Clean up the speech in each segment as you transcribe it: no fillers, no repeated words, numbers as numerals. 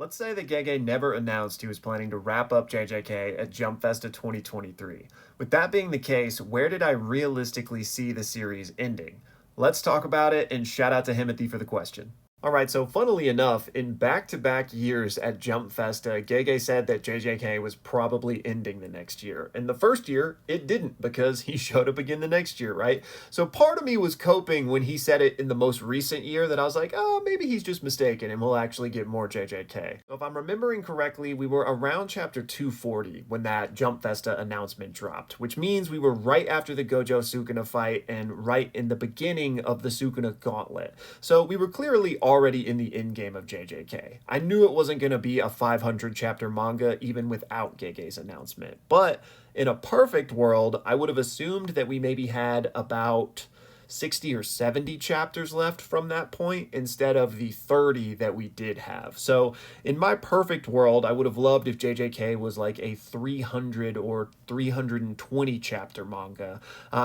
Let's say that Gege never announced he was planning to wrap up JJK at Jump Festa 2023. With that being the case, where did I realistically see the series ending? Let's talk about it, and shout out to Himothy for the question. All right, so funnily enough, in back-to-back years at Jump Festa, Gege said that JJK was probably ending the next year. And the first year, it didn't because he showed up again the next year, right? So part of me was coping when he said it in the most recent year that I was like, oh, maybe he's just mistaken and we'll actually get more JJK. So if I'm remembering correctly, we were around chapter 240 when that Jump Festa announcement dropped, which means we were right after the Gojo Sukuna fight and right in the beginning of the Sukuna Gauntlet. So we were clearly already in the end game of JJK. I knew it wasn't going to be a 500 chapter manga even without Gege's announcement. But in a perfect world, I would have assumed that we maybe had about 60 or 70 chapters left from that point instead of the 30 that we did have. So in my perfect world, I would have loved if JJK was like a 300 or 320 chapter manga,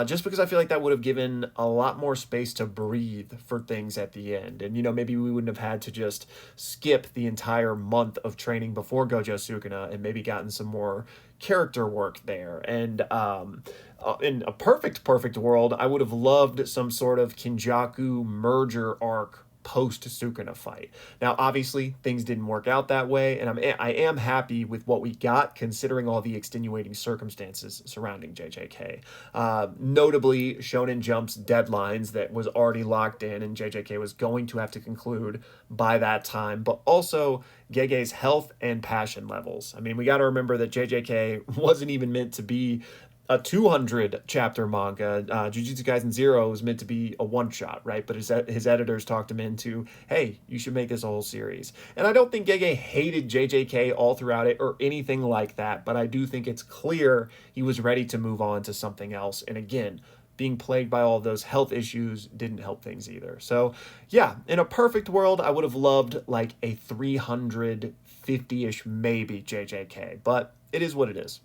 just because I feel like that would have given a lot more space to breathe for things at the end. And, maybe we wouldn't have had to just skip the entire month of training before Gojo Sukuna and maybe gotten some more character work there. And in a perfect world, I would have loved some sort of Kinjaku merger arc post Sukuna fight. Now, obviously, things didn't work out that way, and I am happy with what we got, considering all the extenuating circumstances surrounding JJK. Notably, Shonen Jump's deadlines that was already locked in, and JJK was going to have to conclude by that time, but also Gege's health and passion levels. I mean, we got to remember that JJK wasn't even meant to be a 200 chapter manga. Jujutsu Kaisen 0 was meant to be a one shot, right? But his editors talked him into, hey, you should make this a whole series. And I don't think Gege hated JJK all throughout it or anything like that, but I do think it's clear he was ready to move on to something else. And again, being plagued by all of those health issues didn't help things either. So yeah, in a perfect world, I would have loved like a 350-ish maybe JJK, but it is what it is.